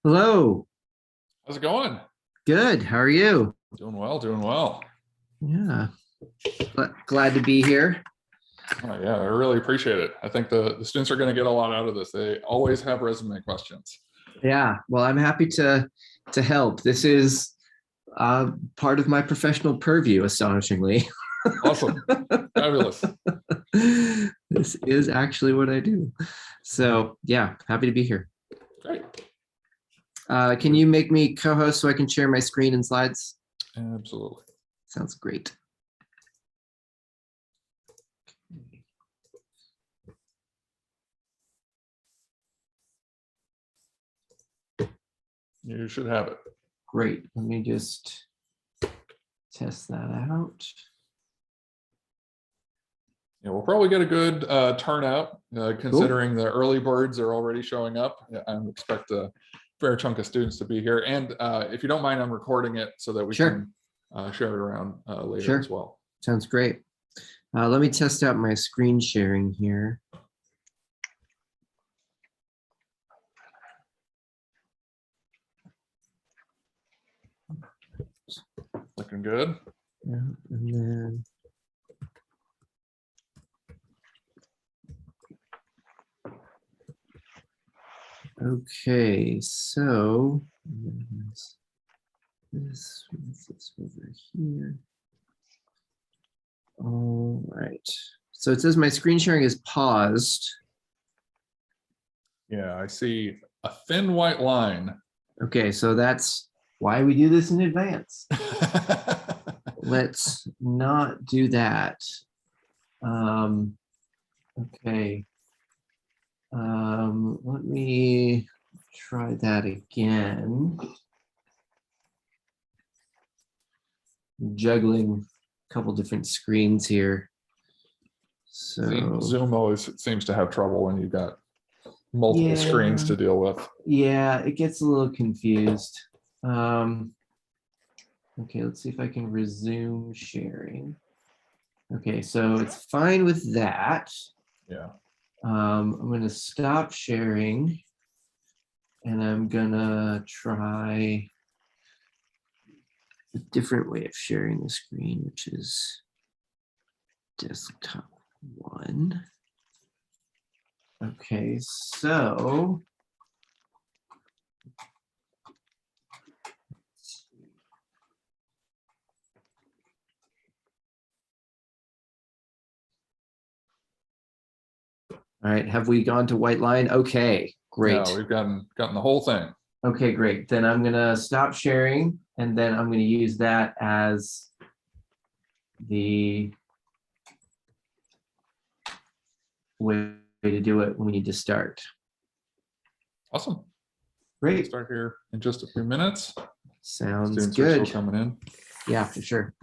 Hello. How's it going? Good. How are you? Doing well, doing well. Yeah. Glad to be here. Oh, yeah, I really appreciate it. I think the students are going to get a lot out of this. They always have resume questions. Yeah. Well, I'm happy to help. This is part of my professional purview, astonishingly. Awesome. Fabulous. This is actually what I do. So yeah, happy to be here. Great. Can you make me co-host so I can share my screen and slides? Absolutely. Sounds great. You should have it. Great. Let me just test that out. Yeah, we'll probably get a good turnout considering the early birds are already showing up. I expect a fair chunk of students to be here. And if you don't mind, I'm recording it so that we can share it around later as well. Sounds great. Let me test out my screen sharing here. Looking good. Yeah, and then okay, so this over here. All right. So it says my screen sharing is paused. Yeah, I see a thin white line. Okay, so that's why we do this in advance. Let's not do that. Okay. Let me try that again. Juggling a couple different screens here. So Zoom always seems to have trouble when you've got multiple screens to deal with. Yeah, it gets a little confused. Okay, let's see if I can resume sharing. Okay, so it's fine with that. Yeah. I'm going to stop sharing and I'm going to try a different way of sharing the screen, which is desktop 1. Okay, so all right, have we gone to white line? Okay, great. Yeah, we've gotten the whole thing. Okay, great. Then I'm gonna stop sharing and then I'm gonna use that as the way to do it when we need to start. Awesome. Great. We'll start here in just a few minutes. Sounds Students good. are still coming in. Yeah, for sure.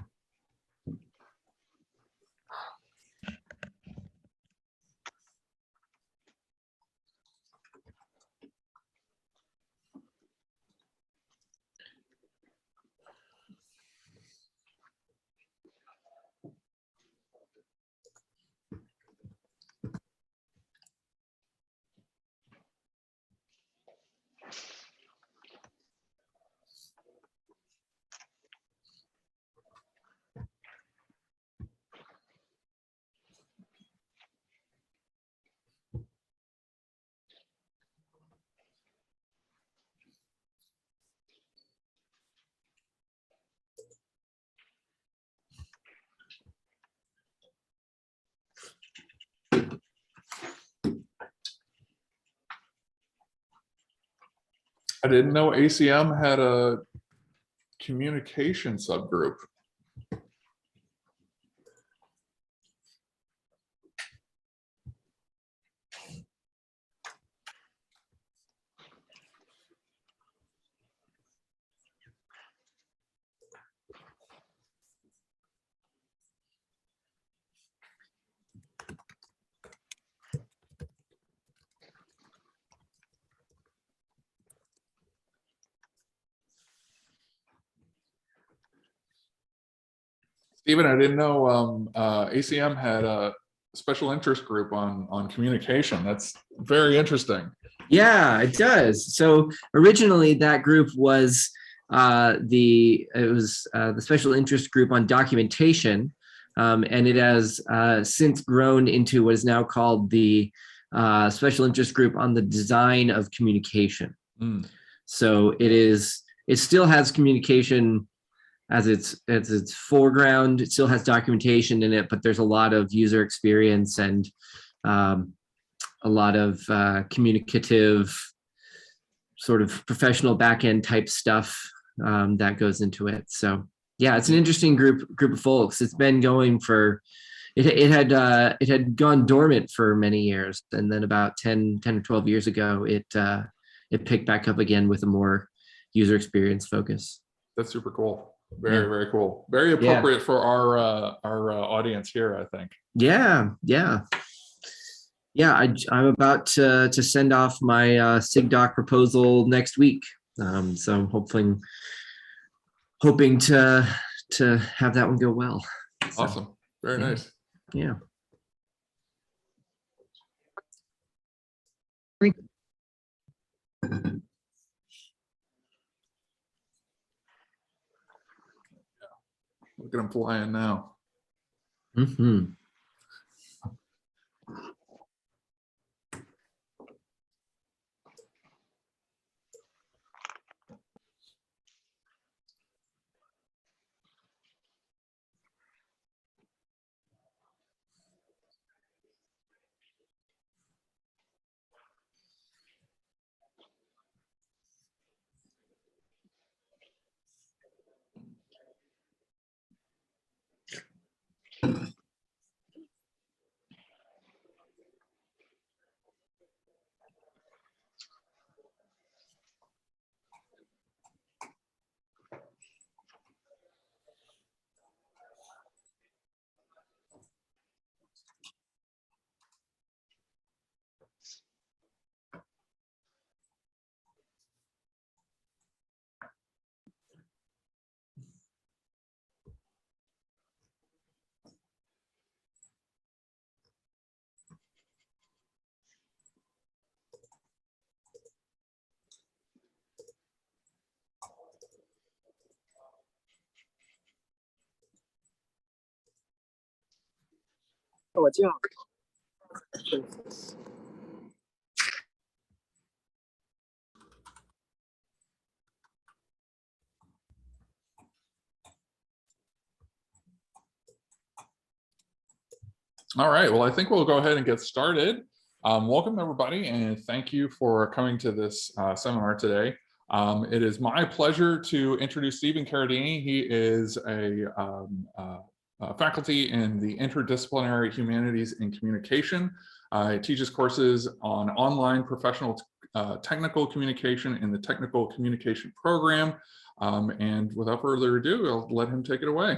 I didn't know ACM had a communication subgroup. Stephen, I didn't know ACM had a special interest group on communication. That's very interesting. Yeah, it does. So originally that group was the special interest group on documentation, and it has since grown into what is now called the special interest group on the design of communication. Mm. So it still has communication as its foreground. It still has documentation in it, but there's a lot of user experience and a lot of communicative, sort of professional back-end type stuff that goes into it. So yeah, it's an interesting group of folks. It's been going for it had gone dormant for many years, and then about 10 or 12 years ago, it picked back up again with a more user experience focus. That's super cool. Very cool. Very appropriate for our audience here, I think. Yeah. I'm about to send off my SIGDoc proposal next week. So I'm hoping to have that one go well. So, awesome. Very nice. Yeah. Look at him flying now. Mm-hmm. All right, well, I think we'll go ahead and get started. Welcome, everybody, and thank you for coming to this seminar today. It is my pleasure to introduce Stephen Carradine. He is a faculty in the Interdisciplinary Humanities and Communication. He teaches courses on online professional technical communication in the Technical Communication program. And without further ado, I'll let him take it away.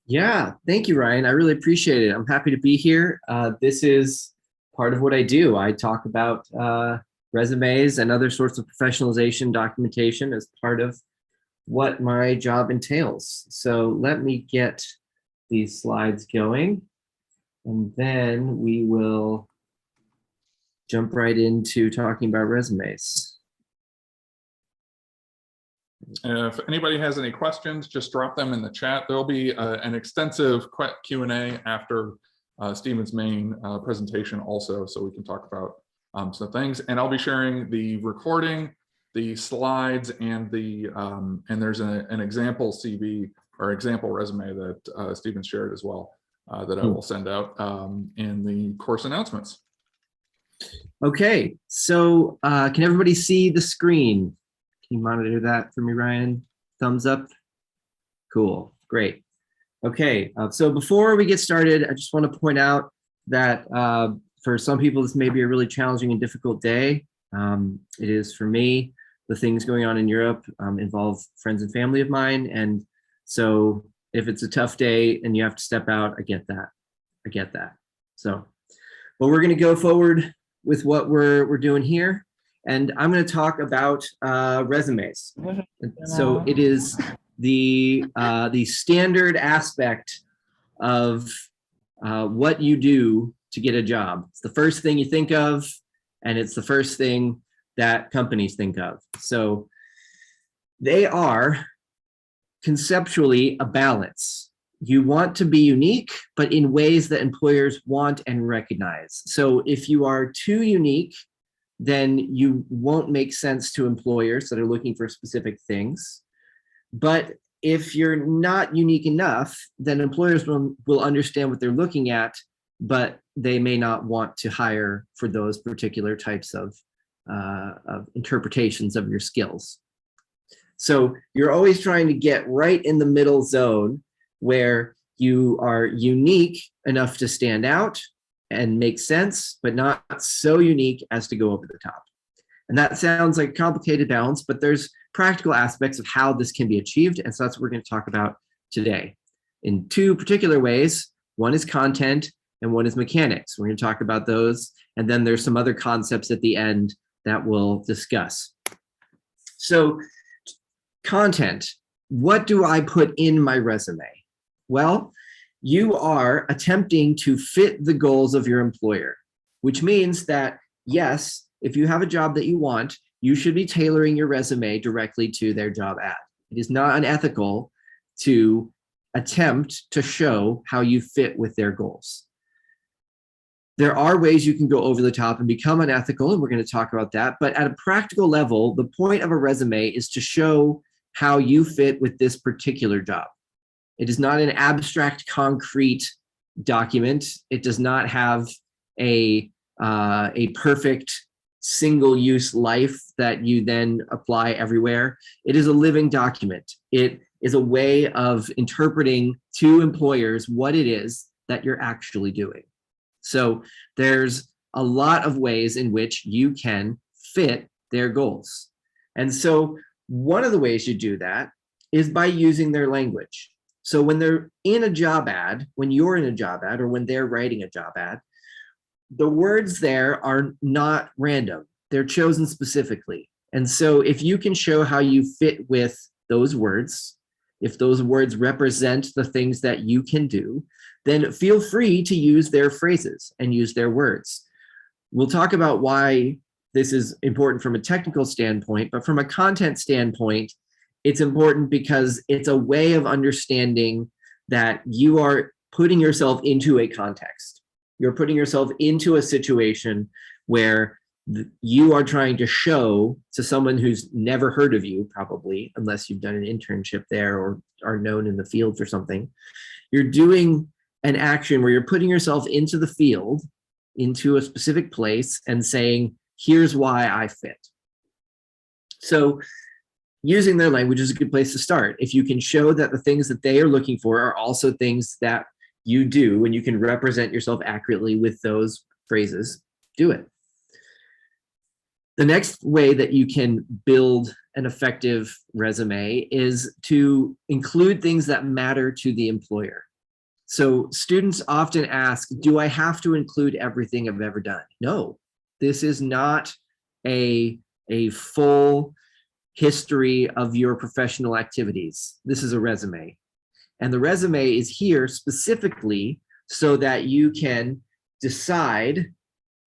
Yeah, thank you, Ryan. I really appreciate it. I'm happy to be here. This is part of what I do. I talk about resumes and other sorts of professionalization documentation as part of what my job entails. So let me get these slides going, and then we will jump right into talking about resumes. If anybody has any questions, just drop them in the chat. There'll be an extensive Q&A after Stephen's main presentation also, so we can talk about some things. And I'll be sharing the recording, the slides, and and there's an example CV or example resume that Stephen shared as well that I will send out in the course announcements. Okay, so can everybody see the screen? Can you monitor that for me, Ryan? Thumbs up. Cool, great. Okay, so before we get started, I just want to point out that for some people, this may be a really challenging and difficult day. It is for me. The things going on in Europe involve friends and family of mine. And so if it's a tough day and you have to step out, I get that. I get that. So, but we're going to go forward with what we're doing here. And I'm going to talk about resumes. So it is the standard aspect of what you do to get a job. It's the first thing you think of, and it's the first thing that companies think of. So they are conceptually a balance. You want to be unique, but in ways that employers want and recognize. So if you are too unique, then you won't make sense to employers that are looking for specific things. But if you're not unique enough, then employers will understand what they're looking at, but they may not want to hire for those particular types of interpretations of your skills. So you're always trying to get right in the middle zone where you are unique enough to stand out and make sense, but not so unique as to go over the top. And that sounds like a complicated balance, but there's practical aspects of how this can be achieved. And so that's what we're going to talk about today in two particular ways. One is content and one is mechanics. We're going to talk about those. And then there's some other concepts at the end that we'll discuss. So content, what do I put in my resume? Well, you are attempting to fit the goals of your employer, which means that, yes, if you have a job that you want, you should be tailoring your resume directly to their job ad. It is not unethical to attempt to show how you fit with their goals. There are ways you can go over the top and become unethical, and we're going to talk about that. But at a practical level, the point of a resume is to show how you fit with this particular job. It is not an abstract, concrete document. It does not have a perfect single-use life that you then apply everywhere. It is a living document. It is a way of interpreting to employers what it is that you're actually doing. So there's a lot of ways in which you can fit their goals. And so one of the ways you do that is by using their language. So when they're in a job ad, when you're in a job ad, or when they're writing a job ad, the words there are not random. They're chosen specifically. And so if you can show how you fit with those words, if those words represent the things that you can do, then feel free to use their phrases and use their words. We'll talk about why this is important from a technical standpoint, but from a content standpoint, it's important because it's a way of understanding that you are putting yourself into a context. You're putting yourself into a situation where you are trying to show to someone who's never heard of you, probably, unless you've done an internship there or are known in the field for something. You're doing an action where you're putting yourself into the field, into a specific place, and saying, here's why I fit. So using their language is a good place to start. If you can show that the things that they are looking for are also things that you do, and you can represent yourself accurately with those phrases, do it. The next way that you can build an effective resume is to include things that matter to the employer. So students often ask, do I have to include everything I've ever done? No, this is not a full history of your professional activities. This is a resume. And the resume is here specifically so that you can decide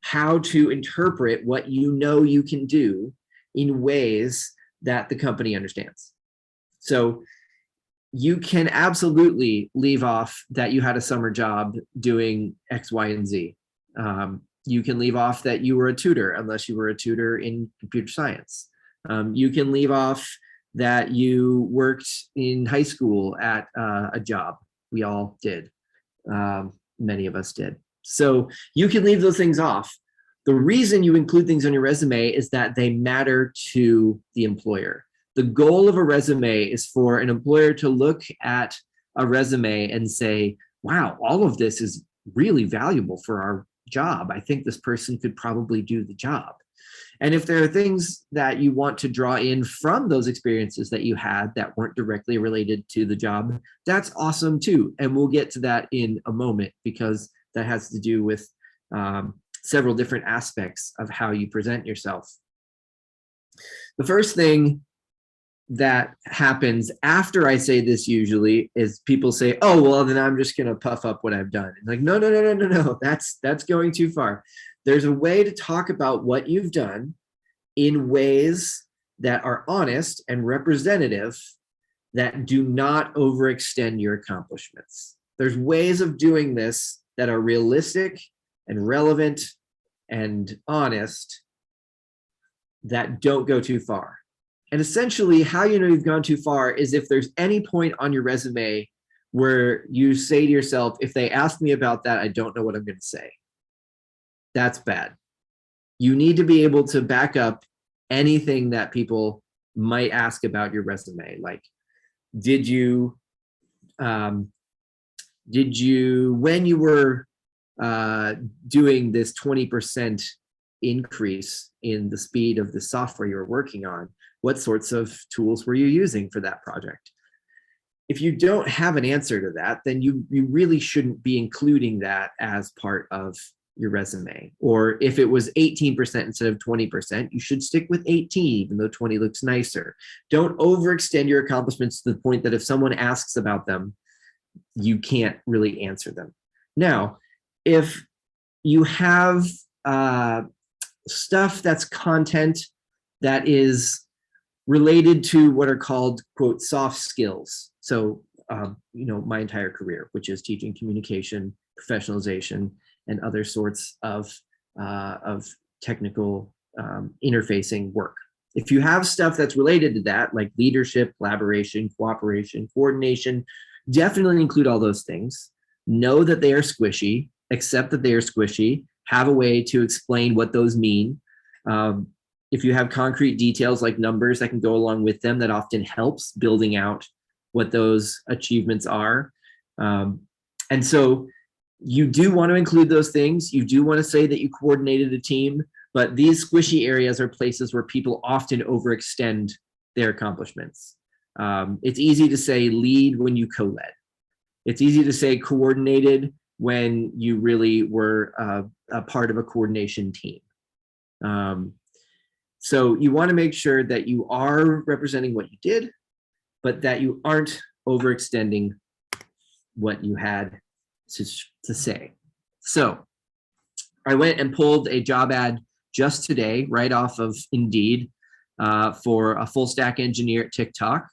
how to interpret what you know you can do in ways that the company understands. So you can absolutely leave off that you had a summer job doing X, Y, and Z. You can leave off that you were a tutor, unless you were a tutor in computer science. You can leave off that you worked in high school at a job. We all did. Many of us did. So you can leave those things off. The reason you include things on your resume is that they matter to the employer. The goal of a resume is for an employer to look at a resume and say, wow, all of this is really valuable for our job. I think this person could probably do the job. And if there are things that you want to draw in from those experiences that you had that weren't directly related to the job, that's awesome too. And we'll get to that in a moment, because that has to do with several different aspects of how you present yourself. The first thing that happens after I say this usually is people say, oh, well, then I'm just going to puff up what I've done. Like, no, that's going too far. there's a way to talk about what you've done in ways that are honest and representative that do not overextend your accomplishments. There's ways of doing this that are realistic and relevant and honest that don't go too far. And essentially, how you know you've gone too far is if there's any point on your resume where you say to yourself, if they ask me about that, I don't know what I'm going to say. That's bad. You need to be able to back up anything that people might ask about your resume. Like, did you, when you were doing this 20% increase in the speed of the software you were working on, what sorts of tools were you using for that project? If you don't have an answer to that, then you really shouldn't be including that as part of your resume. Or if it was 18% instead of 20%, you should stick with 18, even though 20 looks nicer. Don't overextend your accomplishments to the point that if someone asks about them, you can't really answer them. Now, if you have stuff that's content that is related to what are called, quote, soft skills. So, my entire career, which is teaching communication, professionalization, and other sorts of technical interfacing work. If you have stuff that's related to that, like leadership, collaboration, cooperation, coordination, definitely include all those things. Know that they are squishy, accept that they are squishy, have a way to explain what those mean. If you have concrete details like numbers that can go along with them, that often helps building out what those achievements are. And so you do want to include those things. You do want to say that you coordinated a team, but these squishy areas are places where people often overextend their accomplishments. It's easy to say lead when you co-led. It's easy to say coordinated when you really were a part of a coordination team. So you want to make sure that you are representing what you did, but that you aren't overextending what you had to say. So I went and pulled a job ad just today, right off of Indeed, for a full stack engineer at TikTok.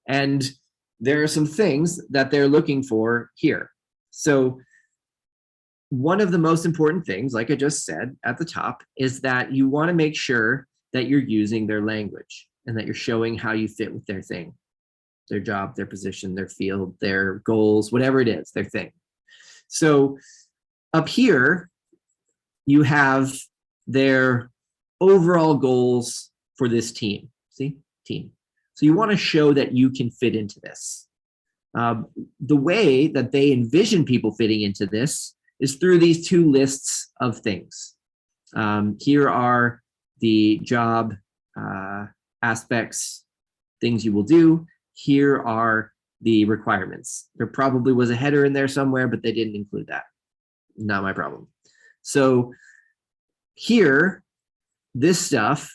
And there are some things that they're looking for here. So one of the most important things, like I just said at the top, is that you want to make sure that you're using their language and that you're showing how you fit with their thing, their job, their position, their field, their goals, whatever it is, their thing. So up here, you have their overall goals for this team. See, team. So you want to show that you can fit into this. The way that they envision people fitting into this is through these two lists of things. Here are the job aspects, things you will do. Here are the requirements. There probably was a header in there somewhere, but they didn't include that. Not my problem. So here, this stuff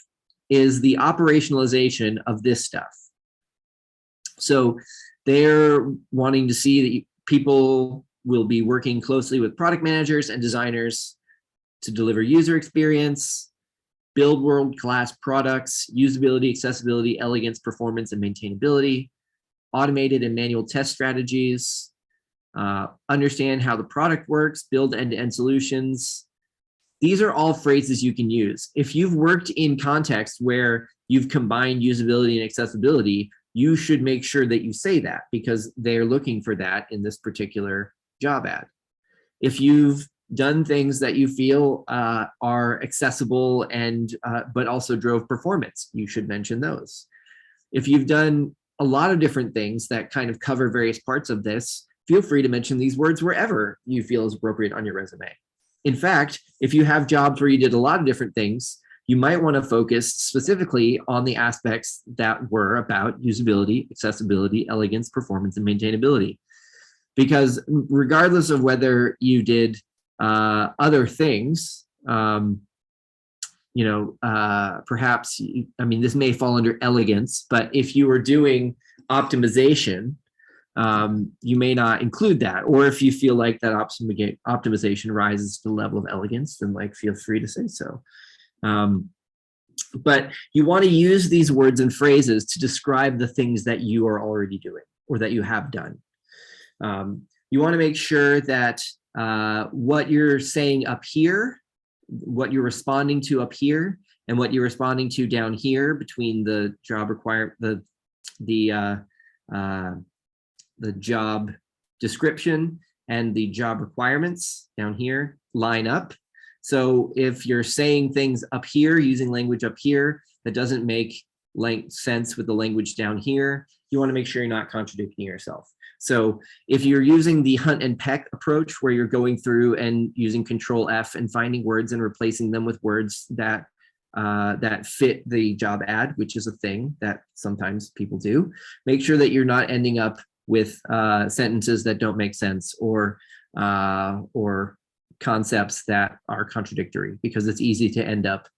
is the operationalization of this stuff. So they're wanting to see that people will be working closely with product managers and designers to deliver user experience, build world-class products, usability, accessibility, elegance, performance, and maintainability, automated and manual test strategies, understand how the product works, build end-to-end solutions. These are all phrases you can use. If you've worked in contexts where you've combined usability and accessibility, you should make sure that you say that because they're looking for that in this particular job ad. If you've done things that you feel are accessible and but also drove performance, you should mention those. If you've done a lot of different things that kind of cover various parts of this, feel free to mention these words wherever you feel is appropriate on your resume. In fact, if you have jobs where you did a lot of different things, you might want to focus specifically on the aspects that were about usability, accessibility, elegance, performance, and maintainability. Because regardless of whether you did other things, perhaps, this may fall under elegance, but if you were doing optimization, you may not include that. Or if you feel like that optimization rises to the level of elegance, then like feel free to say so. But you want to use these words and phrases to describe the things that you are already doing or that you have done. You want to make sure that what you're saying up here, what you're responding to up here, and what you're responding to down here between the job the job description and the job requirements down here line up. So if you're saying things up here, using language up here that doesn't make sense with the language down here, you want to make sure you're not contradicting yourself. So if you're using the hunt and peck approach, where you're going through and using Control F and finding words and replacing them with words that that fit the job ad, which is a thing that sometimes people do, make sure that you're not ending up with sentences that don't make sense or concepts that are contradictory, because it's easy to end up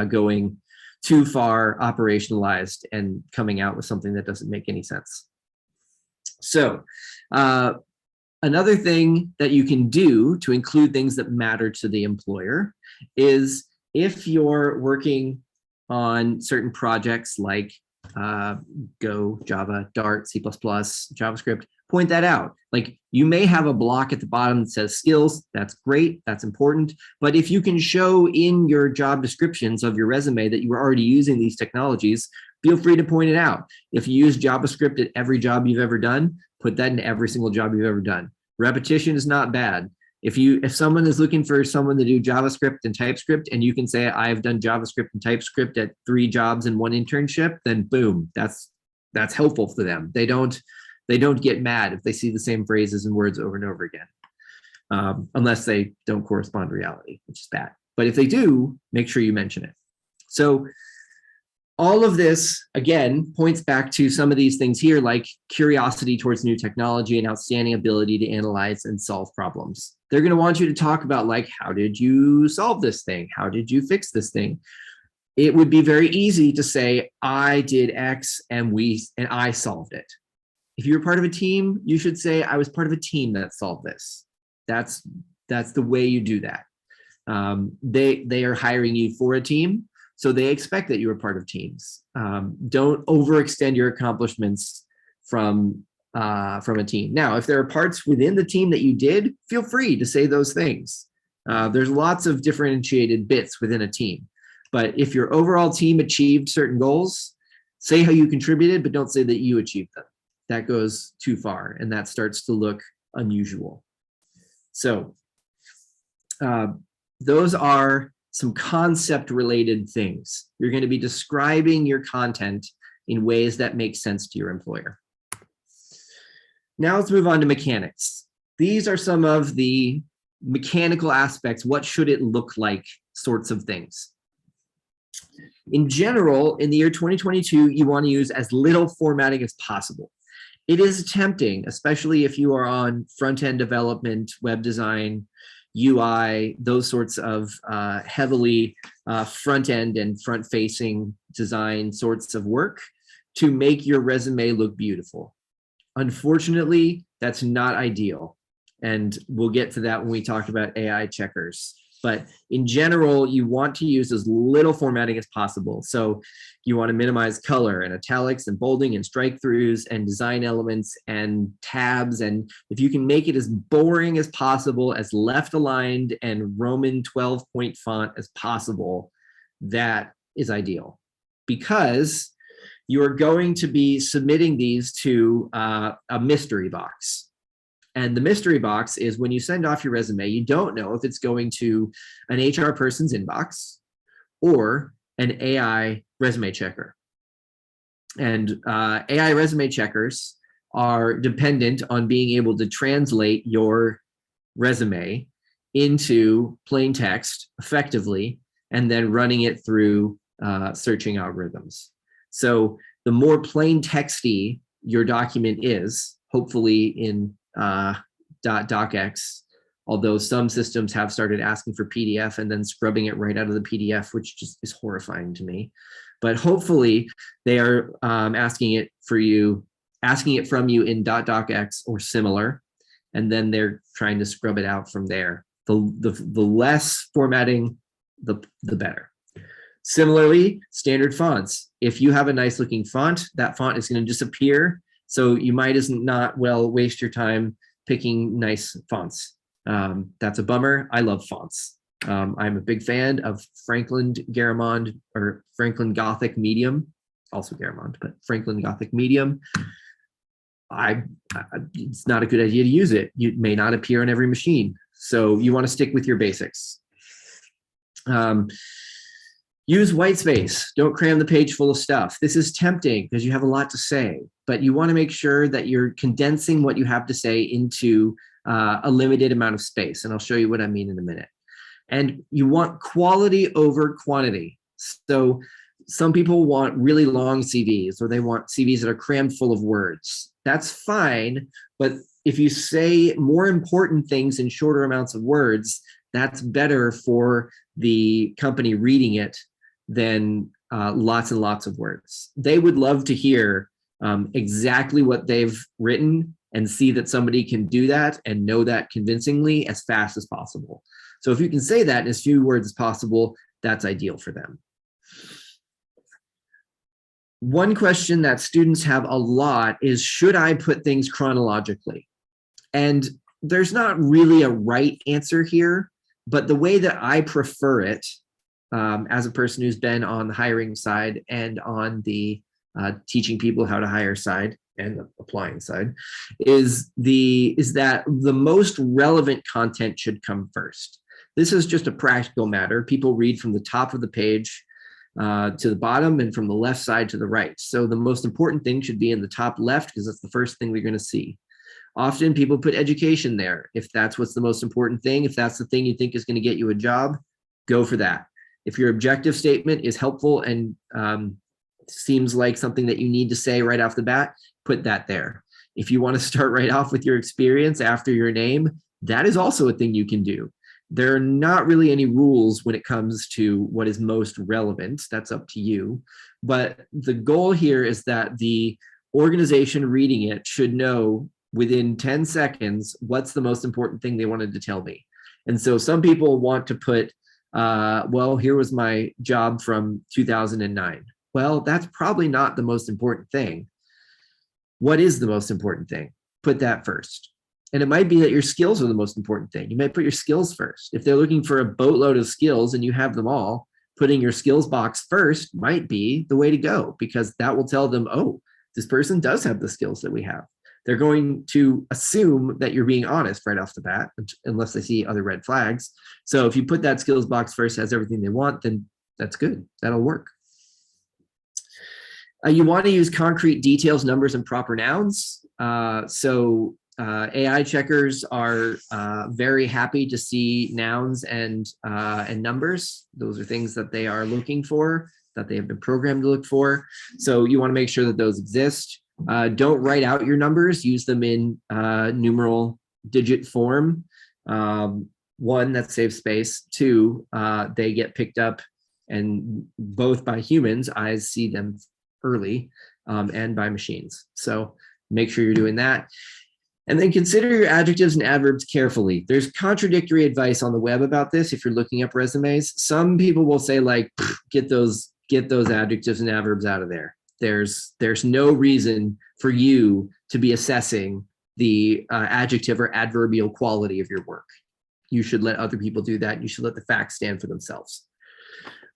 going too far operationalized and coming out with something that doesn't make any sense. So another thing that you can do to include things that matter to the employer is, if you're working on certain projects like Go, Java, Dart, C++, JavaScript, point that out. Like, you may have a block at the bottom that says skills. That's great. That's important. But if you can show in your job descriptions of your resume that you were already using these technologies, feel free to point it out. If you use JavaScript at every job you've ever done, put that in every single job you've ever done. Repetition is not bad. If someone is looking for someone to do JavaScript and TypeScript, and you can say, I've done JavaScript and TypeScript at 3 jobs and 1 internship, then boom, that's helpful for them. They don't get mad if they see the same phrases and words over and over again, unless they don't correspond to reality, which is bad. But if they do, make sure you mention it. So all of this, again, points back to some of these things here, like curiosity towards new technology and outstanding ability to analyze and solve problems. They're going to want you to talk about, like, how did you solve this thing? How did you fix this thing? It would be very easy to say, I did X and I solved it. If you're part of a team, you should say, I was part of a team that solved this. That's the way you do that. They are hiring you for a team, so they expect that you are part of teams. Don't overextend your accomplishments from a team. Now, if there are parts within the team that you did, feel free to say those things. There's lots of differentiated bits within a team. But if your overall team achieved certain goals, say how you contributed, but don't say that you achieved them. That goes too far, and that starts to look unusual. So those are some concept-related things. You're going to be describing your content in ways that make sense to your employer. Now let's move on to mechanics. These are some of the mechanical aspects. What should it look like sorts of things. In general, in the year 2022, you want to use as little formatting as possible. It is tempting, especially if you are on front-end development, web design, UI, those sorts of heavily front-end and front-facing design sorts of work, to make your resume look beautiful. Unfortunately, that's not ideal. And we'll get to that when we talk about AI checkers. But in general, you want to use as little formatting as possible. So you want to minimize color and italics and bolding and strike throughs and design elements and tabs. And if you can make it as boring as possible, as left aligned and Roman 12-point font as possible, that is ideal. Because you are going to be submitting these to a mystery box. And the mystery box is when you send off your resume, you don't know if it's going to an HR person's inbox or an AI resume checker. And AI resume checkers are dependent on being able to translate your resume into plain text effectively and then running it through searching algorithms. So the more plain texty your document is, hopefully in .docx, although some systems have started asking for PDF and then scrubbing it right out of the PDF, which just is horrifying to me. But hopefully they are asking it for you asking it from you in .docx or similar, and then they're trying to scrub it out from there. The less formatting, the better. Similarly, standard fonts. If you have a nice looking font, that font is going to disappear. So you might as not well waste your time picking nice fonts. That's a bummer. I love fonts. I'm a big fan of Franklin Garamond or Franklin Gothic Medium, also Garamond, but Franklin Gothic Medium. It's not a good idea to use it. It may not appear on every machine. So you want to stick with your basics. Use white space. Don't cram the page full of stuff. This is tempting because you have a lot to say, but you want to make sure that you're condensing what you have to say into a limited amount of space. And I'll show you what I mean in a minute. And you want quality over quantity. So some people want really long CVs, or they want CVs that are crammed full of words. That's fine, but if you say more important things in shorter amounts of words, that's better for the company reading it than lots and lots of words. They would love to hear exactly what they've written and see that somebody can do that and know that convincingly as fast as possible. So if you can say that in as few words as possible, that's ideal for them. One question that students have a lot is, should I put things chronologically? And there's not really a right answer here, but the way that I prefer it, as a person who's been on the hiring side and on the teaching people how to hire side and the applying side, is that the most relevant content should come first. This is just a practical matter. People read from the top of the page to the bottom and from the left side to the right. So the most important thing should be in the top left because that's the first thing we're going to see. Often people put education there. If that's what's the most important thing, if that's the thing you think is going to get you a job, go for that. If your objective statement is helpful and seems like something that you need to say right off the bat, put that there. If you want to start right off with your experience after your name, that is also a thing you can do. There are not really any rules when it comes to what is most relevant. That's up to you. But the goal here is that the organization reading it should know within 10 seconds what's the most important thing they wanted to tell me. And so some people want to put, well, here was my job from 2009. Well, that's probably not the most important thing. What is the most important thing? Put that first. And it might be that your skills are the most important thing. You might put your skills first. If they're looking for a boatload of skills and you have them all, putting your skills box first might be the way to go, because that will tell them, oh, this person does have the skills that we have. They're going to assume that you're being honest right off the bat, unless they see other red flags. So if you put that skills box first, has everything they want, then that's good. That'll work. You want to use concrete details, numbers, and proper nouns. AI checkers are very happy to see nouns and numbers. Those are things that they are looking for, that they have been programmed to look for. So you want to make sure that those exist. Don't write out your numbers. Use them in numeral digit form. One, that saves space. Two, they get picked up and both by humans, eyes see them early, and by machines. So make sure you're doing that. And then consider your adjectives and adverbs carefully. There's contradictory advice on the web about this if you're looking up resumes. Some people will say, like, get those adjectives and adverbs out of there. There's no reason for you to be assessing the adjective or adverbial quality of your work. You should let other people do that. You should let the facts stand for themselves.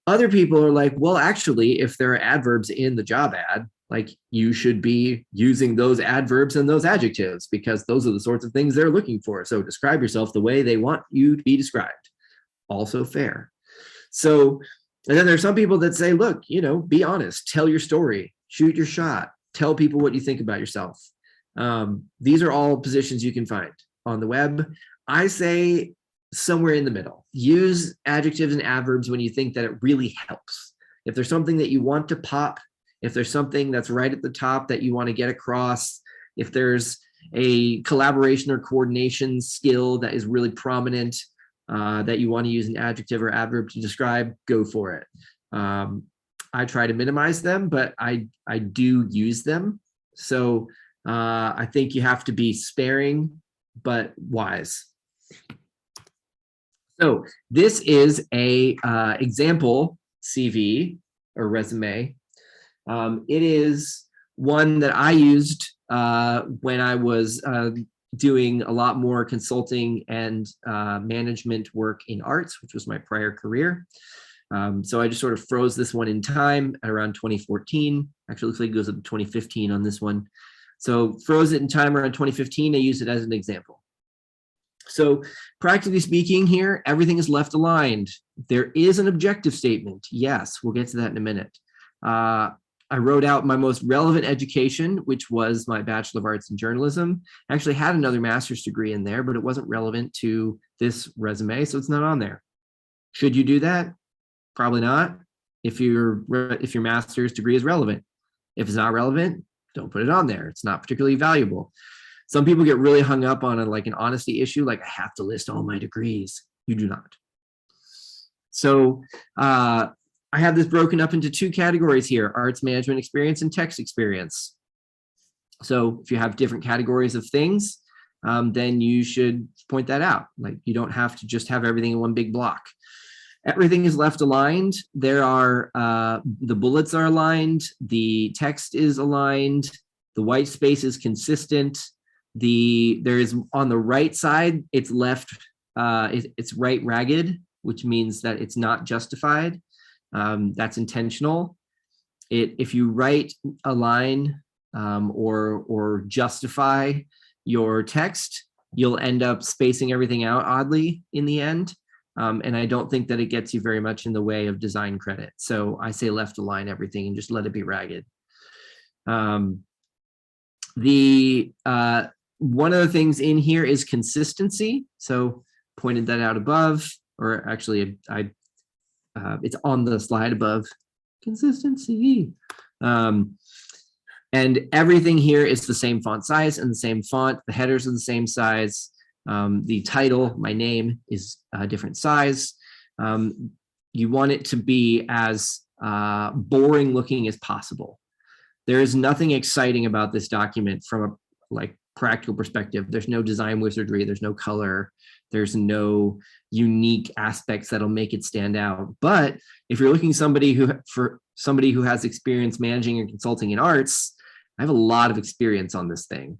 Other people are like, well, actually, if there are adverbs in the job ad, like, you should be using those adverbs and those adjectives because those are the sorts of things they're looking for. So describe yourself the way they want you to be described. Also fair. So, and then there's some people that say, look, be honest, tell your story, shoot your shot, tell people what you think about yourself. These are all positions you can find on the web. I say somewhere in the middle. Use adjectives and adverbs when you think that it really helps. If there's something that you want to pop, if there's something that's right at the top that you want to get across, if there's a collaboration or coordination skill that is really prominent that you want to use an adjective or adverb to describe, go for it. I try to minimize them, but I do use them. So I think you have to be sparing but wise. So this is a example CV or resume. It is one that I used when I was doing a lot more consulting and management work in arts, which was my prior career. So I just sort of froze this one in time at around 2014. Actually, looks like it goes up to 2015 on this one. So froze it in time around 2015. I used it as an example. So practically speaking here, everything is left aligned. There is an objective statement. Yes, we'll get to that in a minute. I wrote out my most relevant education, which was my Bachelor of Arts in Journalism. I actually had another master's degree in there, but it wasn't relevant to this resume, so it's not on there. Should you do that? Probably not. If your master's degree is relevant. If it's not relevant, don't put it on there. It's not particularly valuable. Some people get really hung up on an honesty issue, like I have to list all my degrees. You do not. So I have this broken up into two categories here: arts management experience and text experience. So if you have different categories of things, then you should point that out. Like, you don't have to just have everything in one big block. Everything is left aligned. There are the bullets are aligned. The text is aligned. The white space is consistent. There is on the right side, it's left, it's right ragged, which means that it's not justified. That's intentional. If you write a line or justify your text, you'll end up spacing everything out oddly in the end. And I don't think that it gets you very much in the way of design credit. So I say left align everything and just let it be ragged. One of the things in here is consistency. So pointed that out above, or actually it's on the slide above. Consistency. And everything here is the same font size and the same font. The headers are the same size. The title, my name, is a different size. You want it to be as boring looking as possible. There is nothing exciting about this document from a practical perspective. There's no design wizardry. There's no color. There's no unique aspects that'll make it stand out. But if you're looking for somebody who has experience managing and consulting in arts, I have a lot of experience on this thing.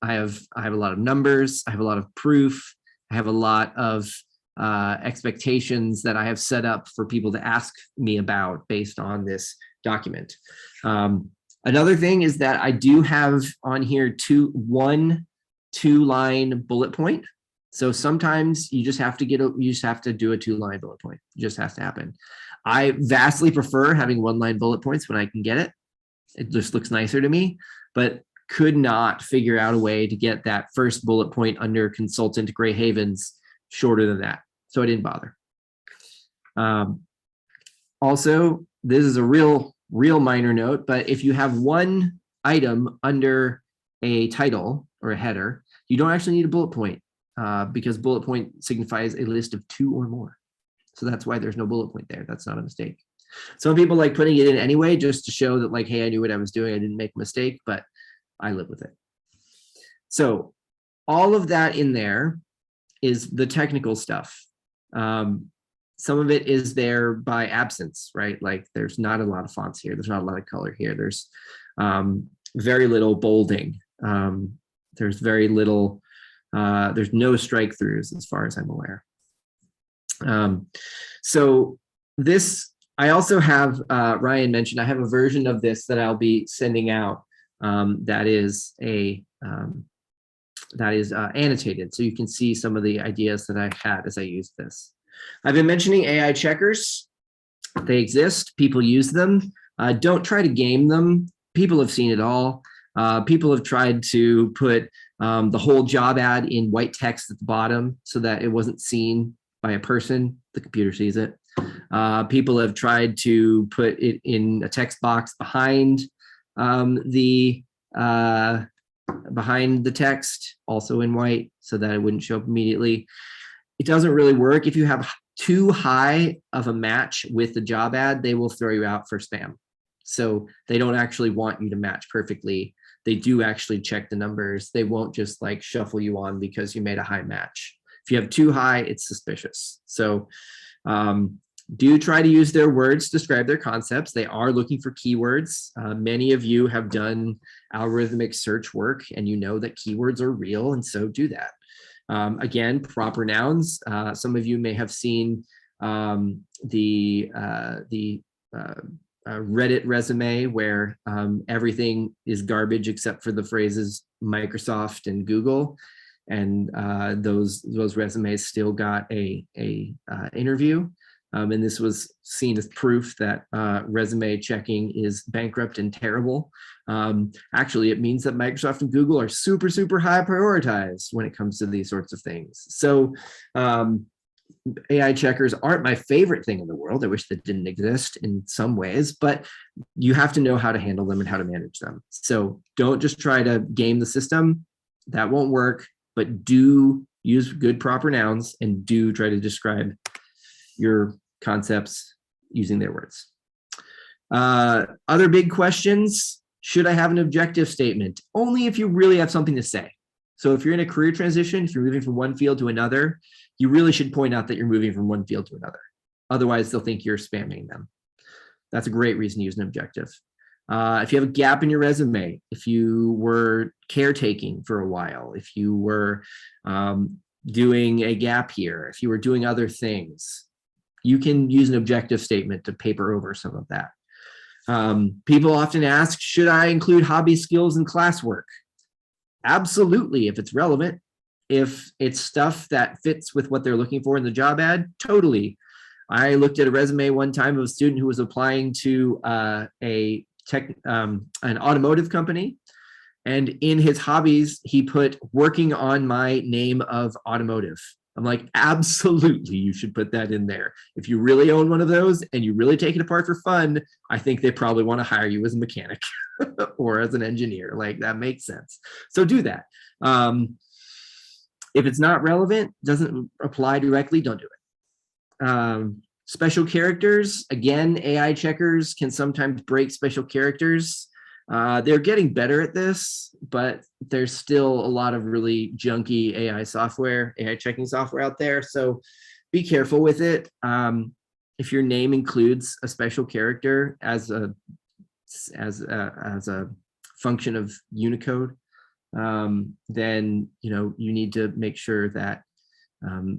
I have a lot of numbers. I have a lot of proof. I have a lot of expectations that I have set up for people to ask me about based on this document. Another thing is that I do have on here one 2-line bullet point. So sometimes you just have to do a 2-line bullet point. It just has to happen. I vastly prefer having 1-line bullet points when I can get it. It just looks nicer to me, but could not figure out a way to get that first bullet point under consultant Gray Havens shorter than that. So I didn't bother. Also, this is a real minor note, but if you have one item under a title or a header, you don't actually need a bullet point because bullet point signifies a list of 2 or more. So that's why there's no bullet point there. That's not a mistake. Some people like putting it in anyway, just to show that hey, I knew what I was doing. I didn't make a mistake, but I live with it. So all of that in there is the technical stuff. Some of it is there by absence, right? There's not a lot of fonts here. There's not a lot of color here. There's very little bolding. There's very little, there's no strike throughs as far as I'm aware. So this, I also have, Ryan mentioned, I have a version of this that I'll be sending out that is annotated. So you can see some of the ideas that I had as I used this. I've been mentioning AI checkers. They exist. People use them. Don't try to game them. People have seen it all. People have tried to put the whole job ad in white text at the bottom so that it wasn't seen by a person. The computer sees it. People have tried to put it in a text box behind the text, also in white, so that it wouldn't show up immediately. It doesn't really work. If you have too high of a match with the job ad, they will throw you out for spam. So they don't actually want you to match perfectly. they do actually check the numbers. They won't just like shuffle you on because you made a high match. If you have too high, it's suspicious. So do try to use their words to describe their concepts. They are looking for keywords. Many of you have done algorithmic search work and you know that keywords are real, and so do that. Again, proper nouns. Some of you may have seen the Reddit resume where everything is garbage except for the phrases Microsoft and Google, and those resumes still got a interview. And this was seen as proof that resume checking is bankrupt and terrible. Actually, it means that Microsoft and Google are super, super high prioritized when it comes to these sorts of things. So AI checkers aren't my favorite thing in the world. I wish that didn't exist in some ways, but you have to know how to handle them and how to manage them. So don't just try to game the system. That won't work, but do use good proper nouns and do try to describe your concepts using their words. Other big questions: should I have an objective statement? Only if you really have something to say. So if you're in a career transition, if you're moving from one field to another, you really should point out that you're moving from one field to another. Otherwise, they'll think you're spamming them. That's a great reason to use an objective. If you have a gap in your resume, if you were caretaking for a while, if you were doing a gap year, if you were doing other things, you can use an objective statement to paper over some of that. People often ask, should I include hobby skills in classwork? Absolutely, if it's relevant. If it's stuff that fits with what they're looking for in the job ad, totally. I looked at a resume one time of a student who was applying to an automotive company, and in his hobbies, he put working on my name of automotive. I'm like, absolutely, you should put that in there. If you really own one of those and you really take it apart for fun, I think they probably want to hire you as a mechanic or as an engineer. Like, that makes sense. So do that. If it's not relevant, doesn't apply directly, don't do it. Special characters, again, AI checkers can sometimes break special characters. They're getting better at this, but there's still a lot of really junky AI checking software out there. So be careful with it. If your name includes a special character as a function of Unicode, then you need to make sure that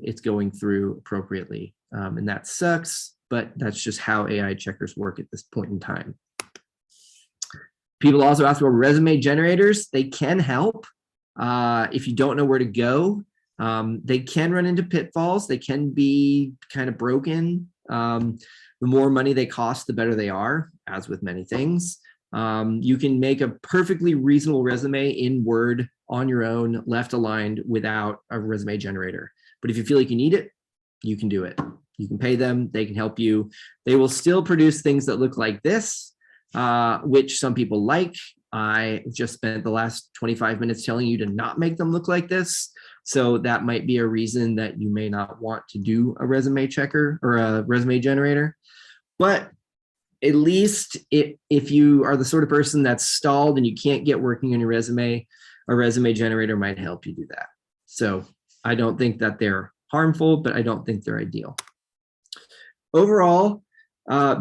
it's going through appropriately. And that sucks, but that's just how AI checkers work at this point in time. People also ask about resume generators. They can help if you don't know where to go. They can run into pitfalls. They can be kind of broken. The more money they cost, the better they are, as with many things. You can make a perfectly reasonable resume in Word on your own, left aligned, without a resume generator. But if you feel like you need it, you can do it. You can pay them. They can help you. They will still produce things that look like this, which some people like. I just spent the last 25 minutes telling you to not make them look like this. So that might be a reason that you may not want to do a resume checker or a resume generator. But at least if you are the sort of person that's stalled and you can't get working on your resume, a resume generator might help you do that. So I don't think that they're harmful, but I don't think they're ideal. Overall,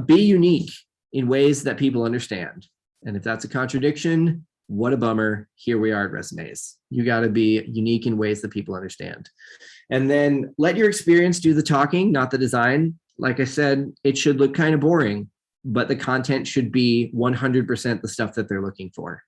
be unique in ways that people understand. And if that's a contradiction, what a bummer. Here we are at resumes. You got to be unique in ways that people understand. And then let your experience do the talking, not the design. Like I said, it should look kind of boring, but the content should be 100% the stuff that they're looking for.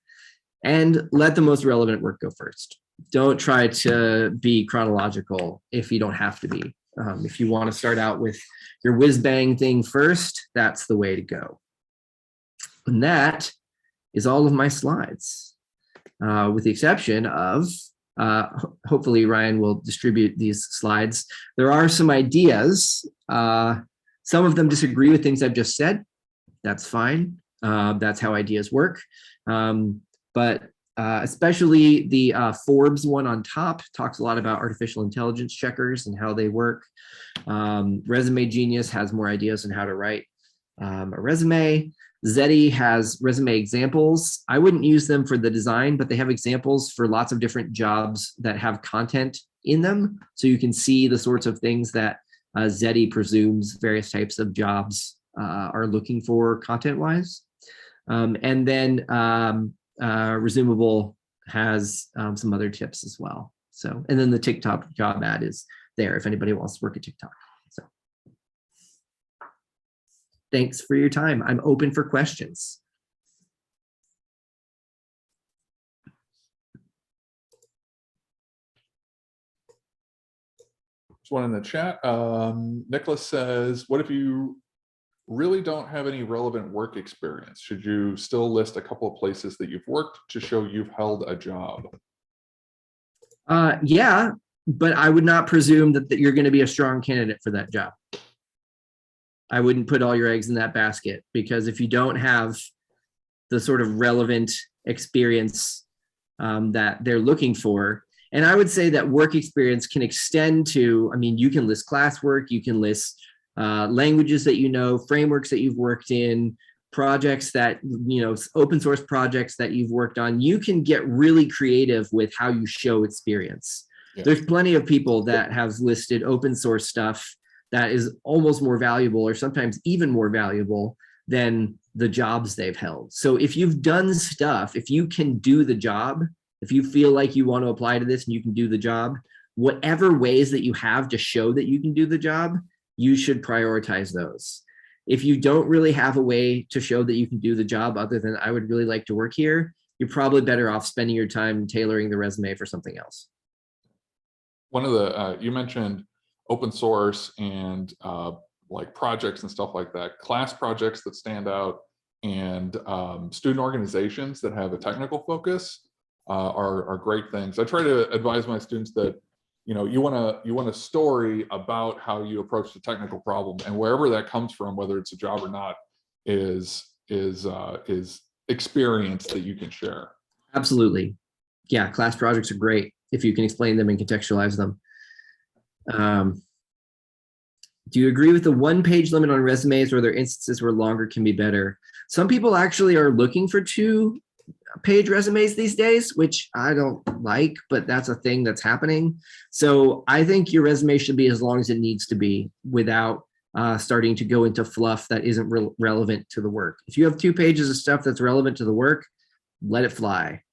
And let the most relevant work go first. Don't try to be chronological if you don't have to be. If you want to start out with your whiz-bang thing first, that's the way to go. And that is all of my slides, with the exception of, hopefully Ryan will distribute these slides. There are some ideas. Some of them disagree with things I've just said. That's fine. That's how ideas work. But especially the Forbes one on top talks a lot about artificial intelligence checkers and how they work. Resume Genius has more ideas on how to write a resume. Zeddy has resume examples. I wouldn't use them for the design, but they have examples for lots of different jobs that have content in them. So you can see the sorts of things that Zeddy presumes various types of jobs are looking for content-wise. And then Resumable has some other tips as well. So, and then the TikTok job ad is there if anybody wants to work at TikTok. So thanks for your time. I'm open for questions. There's one in the chat. Nicholas says, what if you really don't have any relevant work experience? Should you still list a couple of places that you've worked to show you've held a job? Yeah, but I would not presume that you're going to be a strong candidate for that job. I wouldn't put all your eggs in that basket, because if you don't have the sort of relevant experience that they're looking for, and I would say that work experience can extend to, I mean, you can list classwork, you can list languages that you know, frameworks that you've worked in, projects that, you know, open source projects that you've worked on. You can get really creative with how you show experience. Yeah. There's plenty of people that have listed open source stuff that is almost more valuable, or sometimes even more valuable than the jobs they've held. So if you've done stuff, if you can do the job, if you feel like you want to apply to this and you can do the job, whatever ways that you have to show that you can do the job, you should prioritize those. If you don't really have a way to show that you can do the job other than I would really like to work here, you're probably better off spending your time tailoring the resume for something else. One of the, you mentioned open source and like projects and stuff like that, class projects that stand out, and student organizations that have a technical focus are great things. I try to advise my students that, you know, you want a story about how you approach the technical problem, and wherever that comes from, whether it's a job or not, is experience that you can share. Absolutely. Yeah, class projects are great if you can explain them and contextualize them. Do you agree with the one-page limit on resumes, or are there instances where longer can be better? Some people actually are looking for 2-page resumes these days, which I don't like, but that's a thing that's happening. So I think your resume should be as long as it needs to be without starting to go into fluff that isn't relevant to the work. If you have 2 pages of stuff that's relevant to the work, let it fly.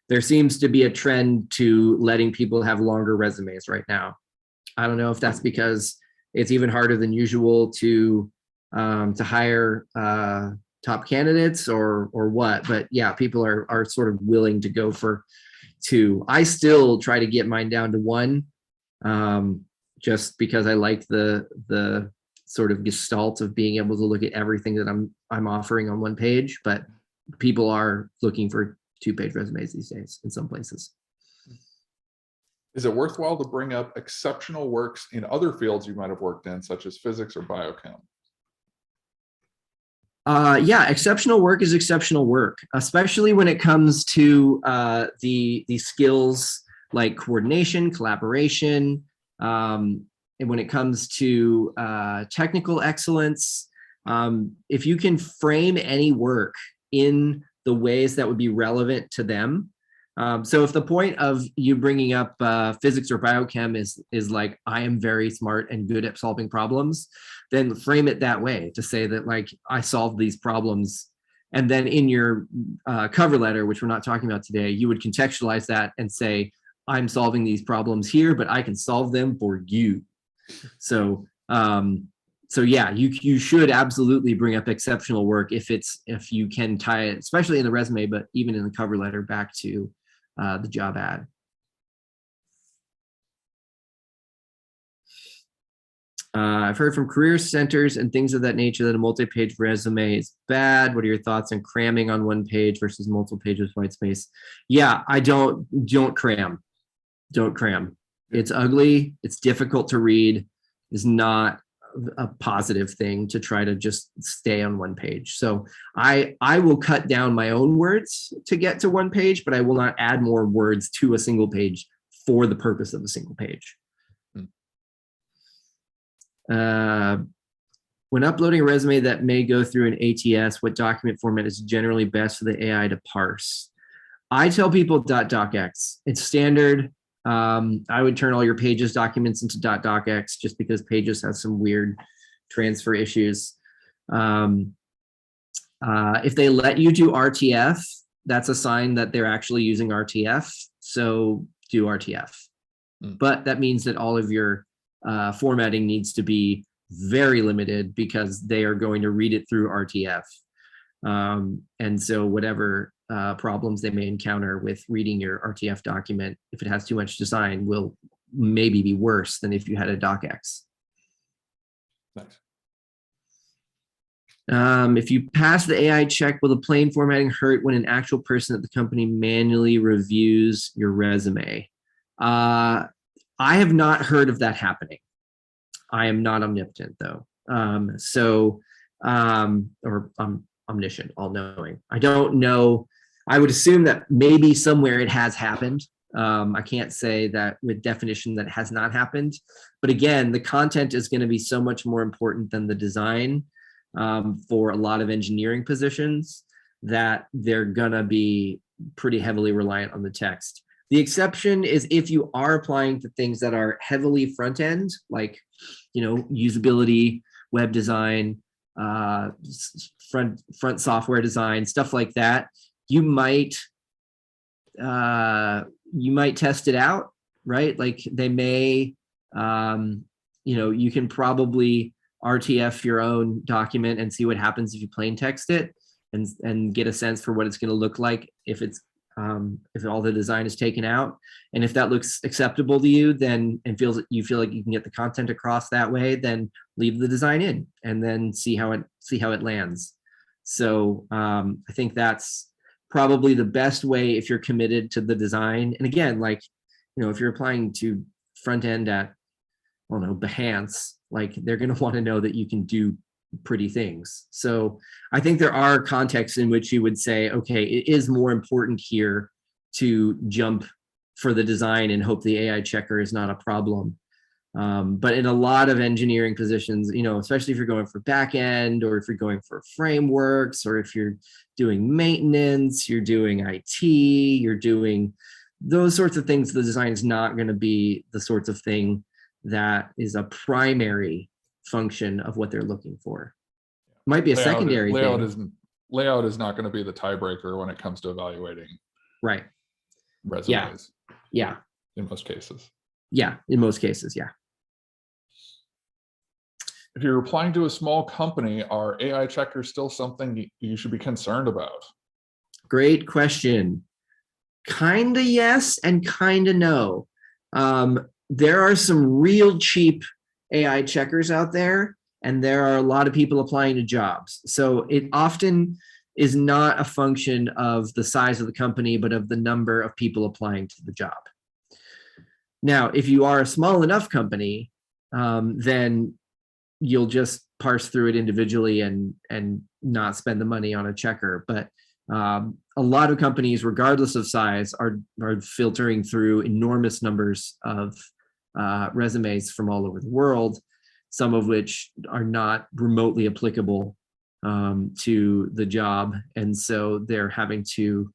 There seems to be a trend to letting people have longer resumes right now. I don't know if that's because it's even harder than usual to hire top candidates or what, but yeah, people are sort of willing to go for 2. I still try to get mine down to 1, just because I like the sort of gestalt of being able to look at everything that I'm offering on 1 page, but people are looking for 2-page resumes these days in some places. Is it worthwhile to bring up exceptional works in other fields you might have worked in, such as physics or biochem? Yeah, exceptional work is exceptional work, especially when it comes to the skills like coordination, collaboration, and when it comes to technical excellence. If you can frame any work in the ways that would be relevant to them. So if the point of you bringing up physics or biochem is like, I am very smart and good at solving problems, then frame it that way, to say that, like, I solved these problems. And then in your cover letter, which we're not talking about today, you would contextualize that and say, I'm solving these problems here, but I can solve them for you. So yeah, you should absolutely bring up exceptional work if you can tie it, especially in the resume, but even in the cover letter, back to the job ad. I've heard from career centers and things of that nature that a multi-page resume is bad. What are your thoughts on cramming on 1 page versus multiple pages with white space? Yeah, I don't cram. Don't cram. It's ugly. It's difficult to read. It's not a positive thing to try to just stay on 1 page. So I will cut down my own words to get to 1 page, but I will not add more words to a single page for the purpose of a single page. When uploading a resume that may go through an ATS, what document format is generally best for the AI to parse? I tell people .docx. It's standard. I would turn all your Pages documents into .docx just because Pages has some weird transfer issues. If they let you do RTF, that's a sign that they're actually using RTF. So do RTF. But that means that all of your formatting needs to be very limited because they are going to read it through RTF. And so whatever problems they may encounter with reading your RTF document, if it has too much design, will maybe be worse than if you had a docx. Nice. If you pass the AI check, will the plain formatting hurt when an actual person at the company manually reviews your resume? I have not heard of that happening. I am not omnipotent though. Or I'm omniscient, all-knowing. I don't know. I would assume that maybe somewhere it has happened. I can't say that with definition that has not happened. But again, the content is going to be so much more important than the design for a lot of engineering positions that they're going to be pretty heavily reliant on the text. The exception is if you are applying to things that are heavily front end, like, usability, web design, front software design, stuff like that. You might test it out, right? Like they may, you can probably RTF your own document and see what happens if you plain text it and get a sense for what it's going to look like if all the design is taken out. And if that looks acceptable to you, then you feel like you can get the content across that way, then leave the design in and then see how it lands. So I think that's probably the best way if you're committed to the design. And again, if you're applying to front end at, I don't know, Behance, they're going to want to know that you can do pretty things. So I think there are contexts in which you would say, okay, it is more important here to jump for the design and hope the AI checker is not a problem. But in a lot of engineering positions, especially if you're going for back end or if you're going for frameworks or if you're doing maintenance, you're doing IT, you're doing those sorts of things, the design is not going to be the sorts of thing that is a primary function of what they're looking for. Might be a secondary thing. Layout is not going to be the tiebreaker when it comes to evaluating resumes. Yeah. In most cases. Yeah, in most cases, yeah. If you're applying to a small company, are AI checkers still something you should be concerned about? Great question. Kinda yes and kinda no. There are some real cheap AI checkers out there, and there are a lot of people applying to jobs. So it often is not a function of the size of the company, but of the number of people applying to the job. Now, if you are a small enough company, then you'll just parse through it individually and not spend the money on a checker. But a lot of companies, regardless of size, are filtering through enormous numbers of resumes from all over the world, some of which are not remotely applicable to the job. And so they're having to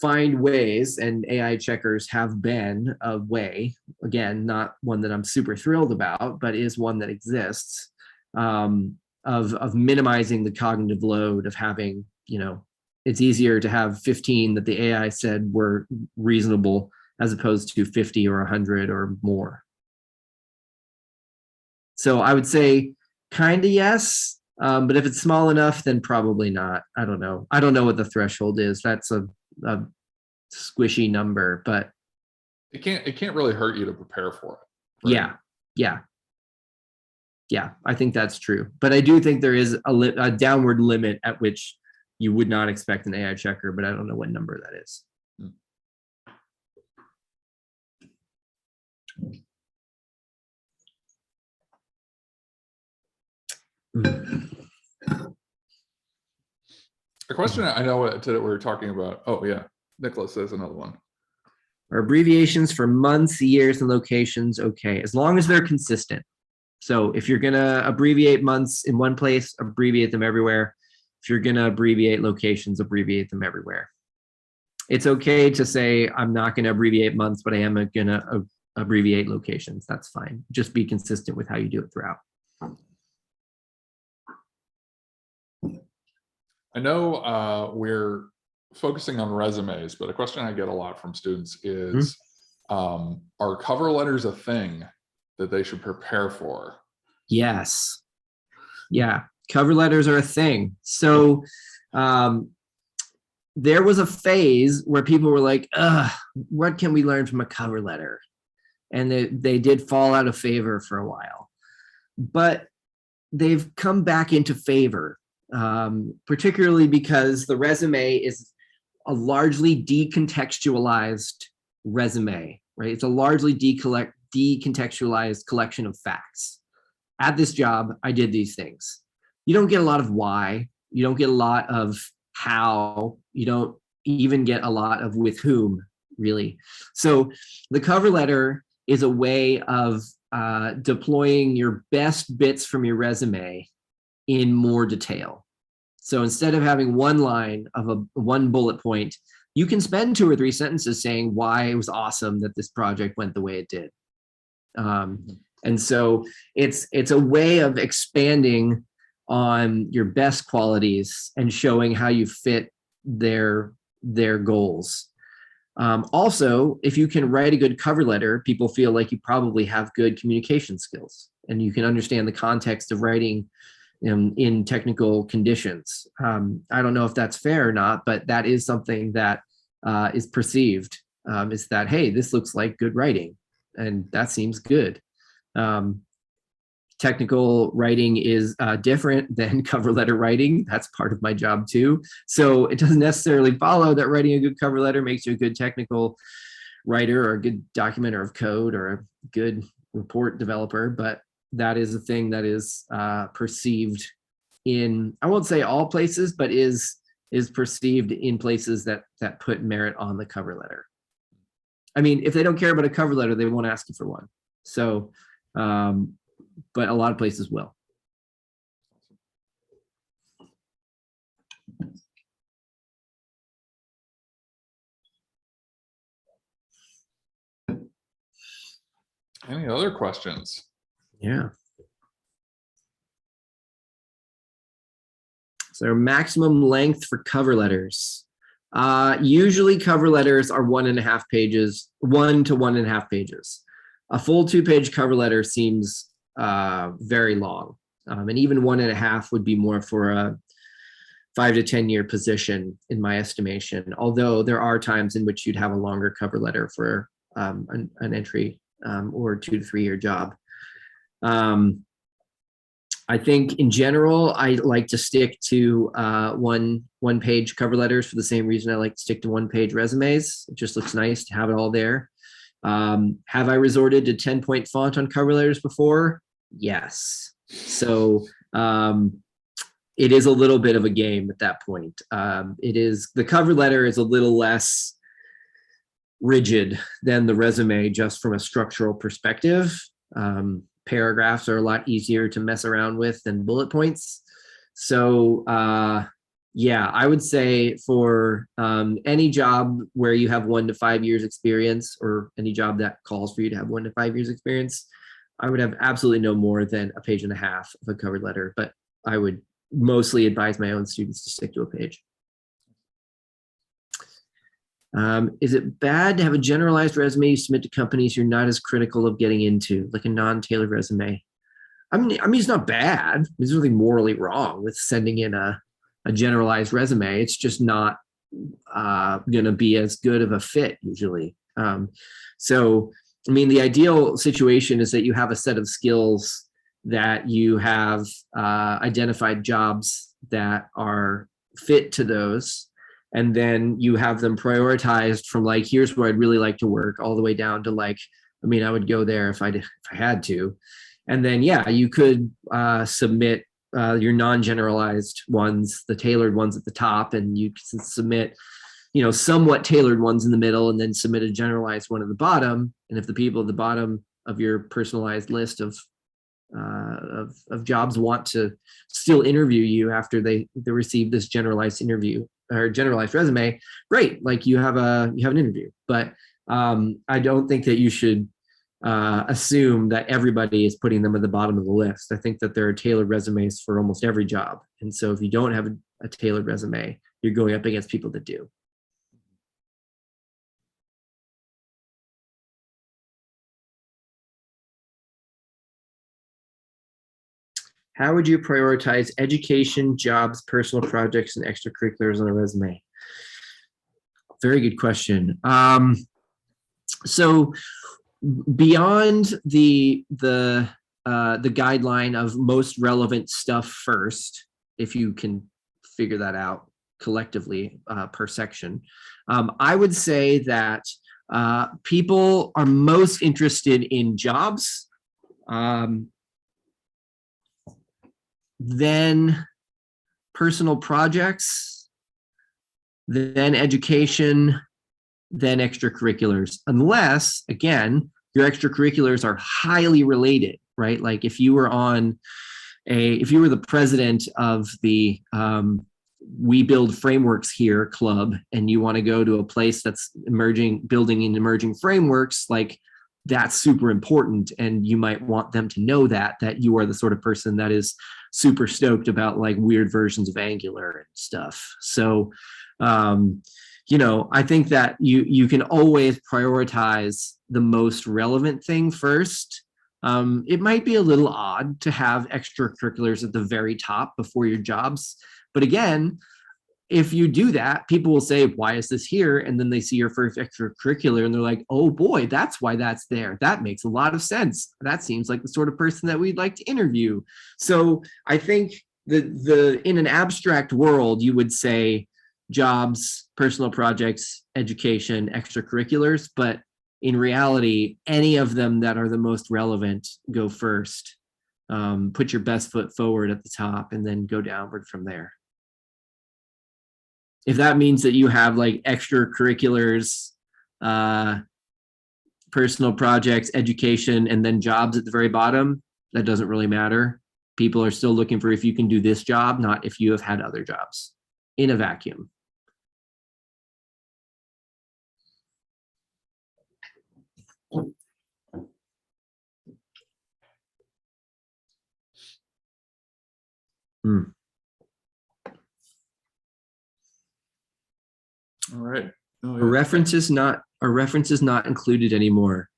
find ways, and AI checkers have been a way, again, not one that I'm super thrilled about, but is one that exists, of minimizing the cognitive load of having, it's easier to have 15 that the AI said were reasonable as opposed to 50 or 100 or more. So I would say kind of yes, but if it's small enough, then probably not. I don't know. I don't know what the threshold is. That's a squishy number, but it can't really hurt you to prepare for it. Right? Yeah. I think that's true. But I do think there is a downward limit at which you would not expect an AI checker, but I don't know what number that is. A question I know that we were talking about. Oh yeah, Nicholas says another one. Are abbreviations for months, years, and locations okay, as long as they're consistent? So if you're going to abbreviate months in one place, abbreviate them everywhere. If you're going to abbreviate locations, abbreviate them everywhere. It's okay to say, I'm not going to abbreviate months, but I am going to abbreviate locations. That's fine. Just be consistent with how you do it throughout. I know we're focusing on resumes, but a question I get a lot from students is, are cover letters a thing that they should prepare for? Yes. Yeah, cover letters are a thing. So there was a phase where people were like, what can we learn from a cover letter? And they did fall out of favor for a while. But they've come back into favor, particularly because the resume is a largely decontextualized resume, right? It's a largely decontextualized collection of facts. At this job, I did these things. You don't get a lot of why. You don't get a lot of how. You don't even get a lot of with whom, really. So the cover letter is a way of deploying your best bits from your resume in more detail. So instead of having one line of one bullet point, you can spend 2 or 3 sentences saying why it was awesome that this project went the way it did. And so it's a way of expanding on your best qualities and showing how you fit their goals. Also, if you can write a good cover letter, people feel like you probably have good communication skills and you can understand the context of writing in technical conditions. I don't know if that's fair or not, but that is something that is perceived, is that, hey, this looks like good writing, and that seems good. Technical writing is different than cover letter writing. That's part of my job too. So it doesn't necessarily follow that writing a good cover letter makes you a good technical writer or a good documenter of code or a good report developer, but that is a thing that is perceived in, I won't say all places, but is perceived in places that put merit on the cover letter. I mean, if they don't care about a cover letter, they won't ask you for one. So, but a lot of places will. Any other questions? Yeah. So maximum length for cover letters. Usually cover letters are 1.5 pages, 1 to 1.5 pages. A full 2-page cover letter seems very long. And even 1.5 would be more for a 5 to 10 year position in my estimation. Although there are times in which you'd have a longer cover letter for an entry or 2 to 3 year job. I think in general, I like to stick to one page cover letters for the same reason I like to stick to 1-page resumes. It just looks nice to have it all there. Have I resorted to 10-point font on cover letters before? Yes. So it is a little bit of a game at that point. The cover letter is a little less rigid than the resume just from a structural perspective. Paragraphs are a lot easier to mess around with than bullet points. So yeah, I would say for any job where you have 1 to 5 years experience, or any job that calls for you to have 1 to 5 years experience, I would have absolutely no more than 1.5 pages of a cover letter, but I would mostly advise my own students to stick to a page. Is it bad to have a generalized resume you submit to companies you're not as critical of getting into, like a non-tailored resume? I mean, it's not bad. There's nothing morally wrong with sending in a generalized resume. It's just not going to be as good of a fit usually. So, I mean, the ideal situation is that you have a set of skills that you have identified jobs that are fit to those. And then you have them prioritized from like, here's where I'd really like to work, all the way down to like, I mean, I would go there if I had to. And then, yeah, you could submit your non-generalized ones, the tailored ones at the top, and you can submit, somewhat tailored ones in the middle, and then submit a generalized one at the bottom. And if the people at the bottom of your personalized list of of jobs want to still interview you after they receive this generalized interview or generalized resume, great, like you have an interview. But I don't think that you should assume that everybody is putting them at the bottom of the list. I think that there are tailored resumes for almost every job. And so if you don't have a tailored resume, you're going up against people that do. How would you prioritize education, jobs, personal projects, and extracurriculars on a resume? Very good question. So beyond the guideline of most relevant stuff first, if you can figure that out collectively per section, I would say that people are most interested in jobs, then personal projects, then education, then extracurriculars, unless, again, your extracurriculars are highly related, right? Like if you were if you were the president of the We Build Frameworks Here club, and you want to go to a place that's building in emerging frameworks, like that's super important. And you might want them to know that you are the sort of person that is super stoked about like weird versions of Angular and stuff. So, I think that you can always prioritize the most relevant thing first. It might be a little odd to have extracurriculars at the very top before your jobs. But again, if you do that, people will say, why is this here? And then they see your first extracurricular and they're like, oh boy, that's why that's there. That makes a lot of sense. That seems like the sort of person that we'd like to interview. So I think in an abstract world, you would say jobs, personal projects, education, extracurriculars, but in reality, any of them that are the most relevant go first. Put your best foot forward at the top and then go downward from there. If that means that you have like extracurriculars, personal projects, education, and then jobs at the very bottom, that doesn't really matter. People are still looking for if you can do this job, not if you have had other jobs in a vacuum. All right. Oh, yeah. A reference is not included anymore.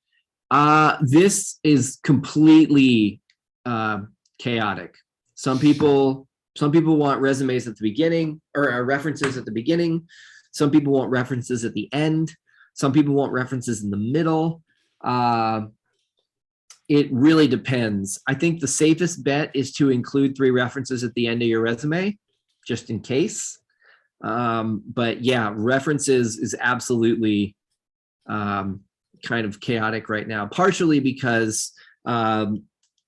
This is completely chaotic. Some people want resumes at the beginning or references at the beginning. Some people want references at the end. Some people want references in the middle. It really depends. I think the safest bet is to include 3 references at the end of your resume, just in case. But yeah, references is absolutely kind of chaotic right now, partially because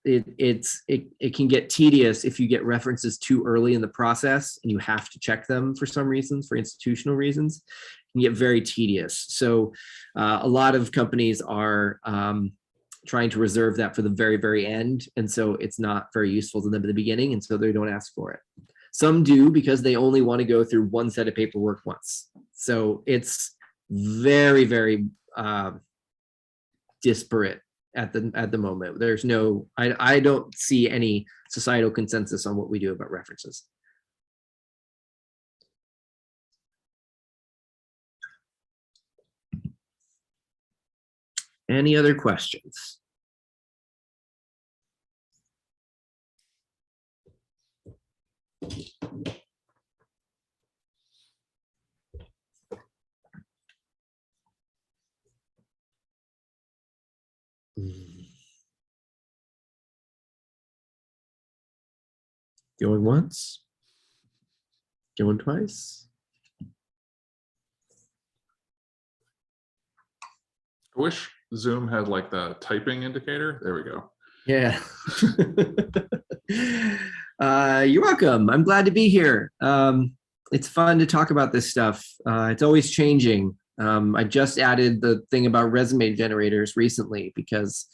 it can get tedious if you get references too early in the process and you have to check them for some reasons, for institutional reasons. It can get very tedious. So a lot of companies are trying to reserve that for the very, very end. And so it's not very useful to them at the beginning. And so they don't ask for it. Some do because they only want to go through one set of paperwork once. So it's very, very disparate at the moment. There's no, I don't see any societal consensus on what we do about references. Any other questions? Going once, going twice. I wish Zoom had like the typing indicator. There we go. Yeah. You're welcome. I'm glad to be here. It's fun to talk about this stuff. It's always changing. I just added the thing about resume generators recently because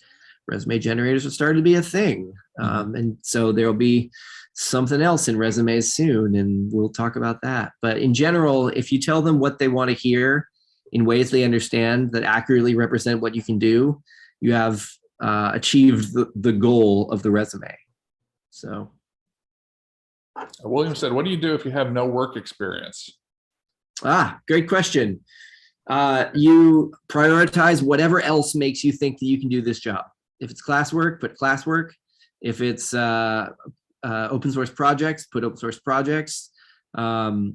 resume generators are starting to be a thing. And so there'll be something else in resumes soon, and we'll talk about that. But in general, if you tell them what they want to hear in ways they understand that accurately represent what you can do, you have achieved the goal of the resume. So. William said, what do you do if you have no work experience? Great question. You prioritize whatever else makes you think that you can do this job. If it's classwork, put classwork. If it's open source projects, put open source projects. Put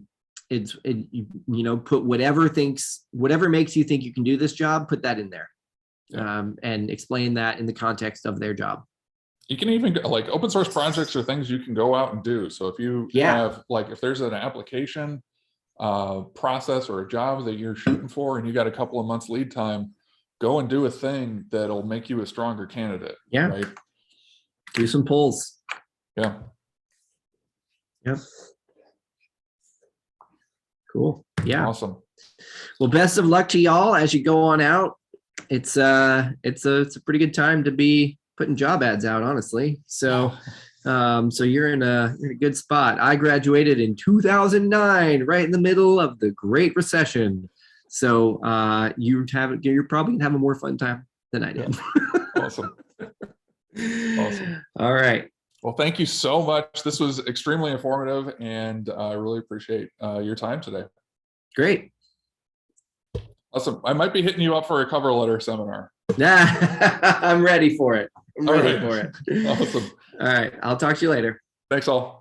whatever makes you think you can do this job, put that in there. And explain that in the context of their job. You can even, like, open source projects are things you can go out and do. So if you have, like, if there's an application process or a job that you're shooting for and you got a couple of months lead time, go and do a thing that'll make you a stronger candidate. Right? Do some polls. Yep. Cool. Yeah. Awesome. Well, best of luck to y'all as you go on out. It's a pretty good time to be putting job ads out, honestly. So so you're in a good spot. I graduated in 2009, right in the middle of the Great Recession. So you're probably gonna have a more fun time than I did. Awesome. Awesome. All right. Well, thank you so much. This was extremely informative, and I really appreciate your time today. Great. Awesome. I might be hitting you up for a cover letter seminar. I'm ready for it. Awesome. All right. I'll talk to you later. Thanks all.